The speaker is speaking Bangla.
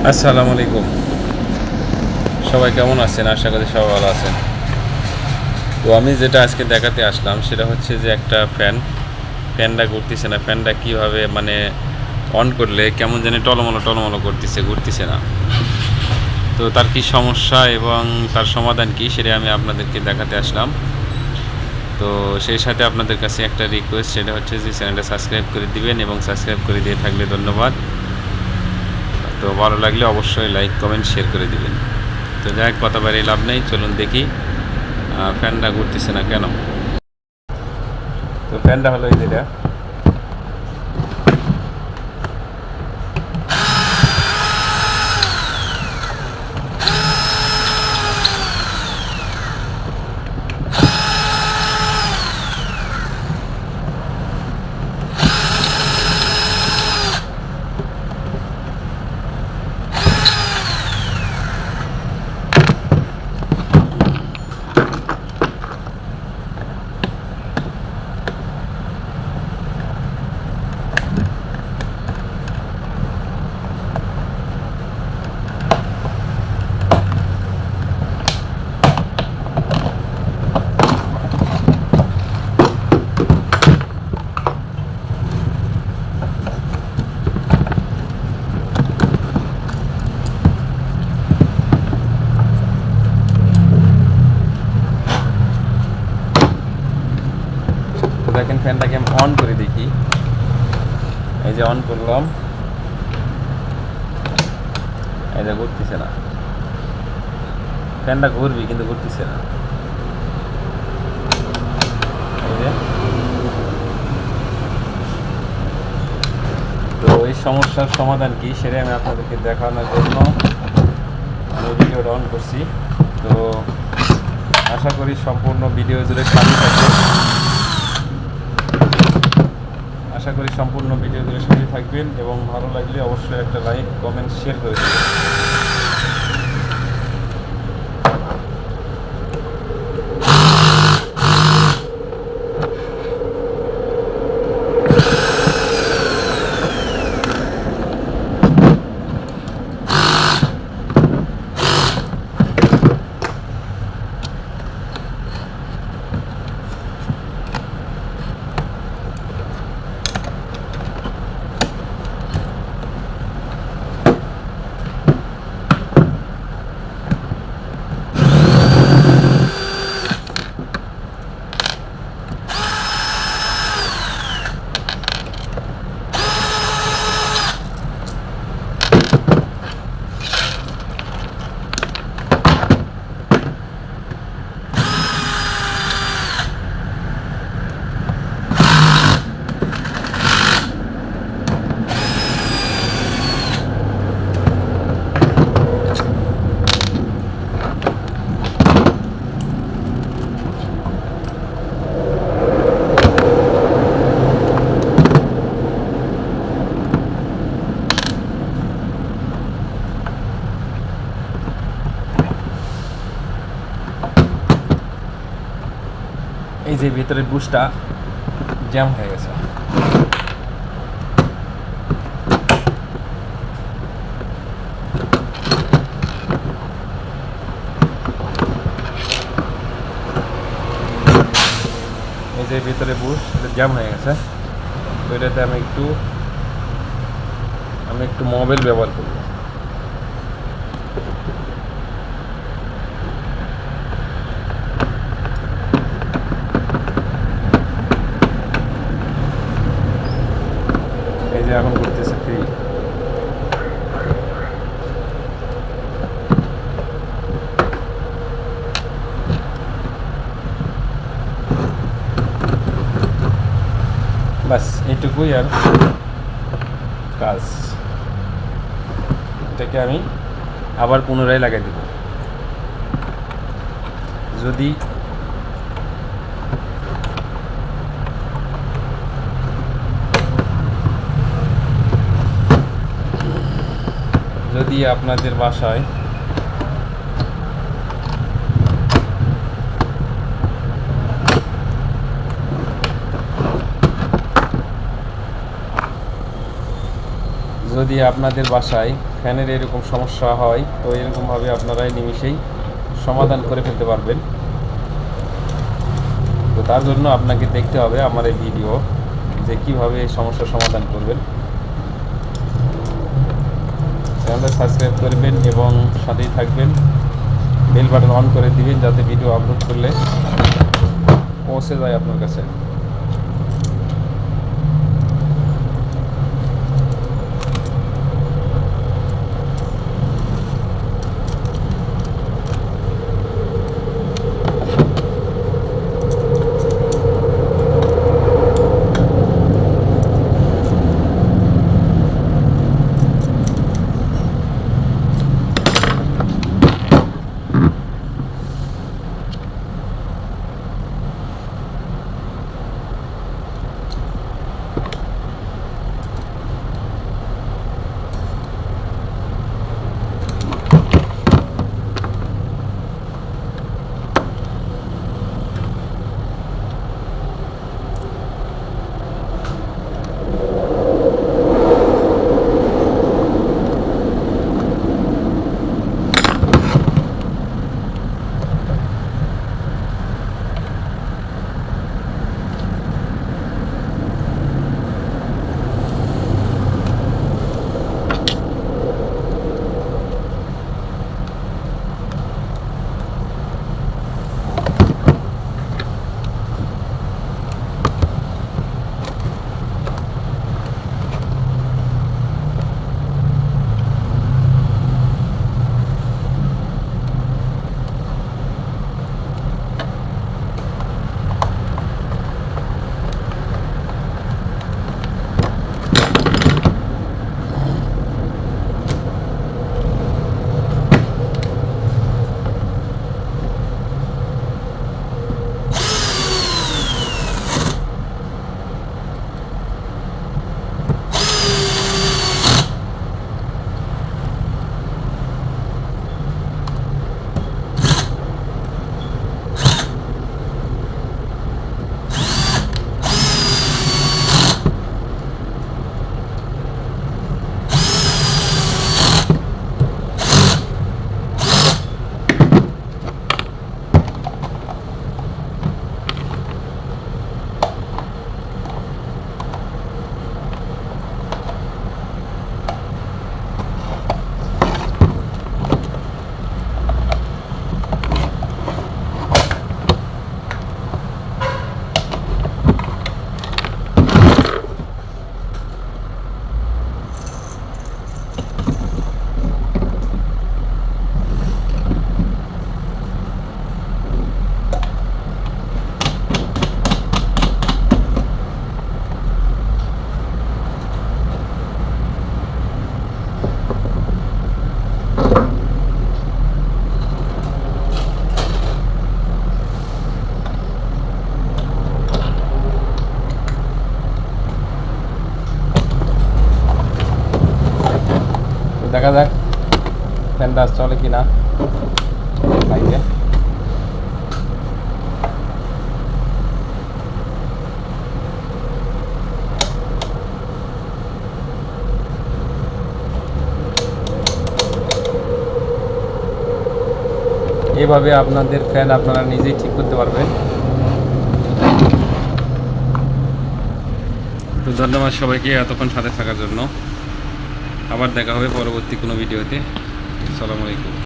আসসালামু আলাইকুম। সবাই কেমন আছেন? আশা করি সবাই ভালো আছেন। তো আমি যেটা আজকে দেখাতে আসলাম সেটা হচ্ছে যে একটা ফ্যানটা ঘুরতেছে না। ফ্যানটা কীভাবে মানে অন করলে কেমন জানি টলমলো টলমলো করতেছে, ঘুরতেছে না। তো তার কি সমস্যা এবং তার সমাধান কি সেটা আমি আপনাদেরকে দেখাতে আসলাম। তো সেই সাথে আপনাদের কাছে একটা রিকোয়েস্ট, সেটা হচ্ছে যে চ্যানেলটা সাবস্ক্রাইব করে দিবেন এবং সাবস্ক্রাইব করে দিয়ে থাকলে ধন্যবাদ। তো ভালো লাগলে অবশ্যই লাইক কমেন্ট শেয়ার করে দিবেন। তো যাই হোক, কথা বাড়িয়ে লাভ নেই, চলুন দেখি ফ্যানটা ঘুরতেছে না কেন। তো ফ্যানটা হলো এই যেটা, তো দেখেন ফ্যানটাকে আমি অন করে দেখি। এই যে অন করলাম, এই যে ঘুরতেছে না। ফ্যানটা ঘুরবি কিন্তু ঘুরতেছে না। এই যে, তো এই সমস্যার সমাধান কি সেটাই আমি আপনাদেরকে দেখানোর জন্য আমি ভিডিওটা অন করছি। তো আশা করি সম্পূর্ণ ভিডিও জুড়ে সাথে থাকবেন। আশা করি সম্পূর্ণ ভিডিও জুড়ে সাথে থাকবেন এবং ভালো লাগলে অবশ্যই একটা লাইক কমেন্ট শেয়ার করে দেবেন। এই যে ভিতরে বুশটা জ্যাম হয়ে গেছে। এই যে ভিতরে বুশ জ্যাম হয়ে গেছে। তো এটাতে আমি একটু মোবাইল ব্যবহার করব। এই যে এখন ঘুরতেছে ফ্রি। বাস এইটুকুই আর কাজ। এটাকে আমি আবার পুনরায় লাগাই দেব। যদি আপনাদের বাসায় যদি আপনাদের বাসায় ফ্যানের এরকম সমস্যা হয়, তো এরকমভাবে আপনারাই নিমিষেই সমাধান করে ফেলতে পারবেন। তো তার জন্য আপনাকে দেখতে হবে আমার এই ভিডিও, যে কীভাবে এই সমস্যার সমাধান করবেন। চ্যানেলটা সাবস্ক্রাইব করবেন এবং সাথেই থাকবেন, বেল বাটন অন করে দিবেন যাতে ভিডিও আপলোড করলে পৌঁছে যায় আপনার কাছে। দেখা যাক ফ্যানটা চলে কি না লাইটে। এভাবে আপনাদের ফ্যান আপনারা নিজেই ঠিক করতে পারবেন। তো ধন্যবাদ সবাইকে এতক্ষণ সাথে থাকার জন্য। আবার দেখা হবে পরবর্তী কোনো ভিডিওতে। আসসালামু আলাইকুম।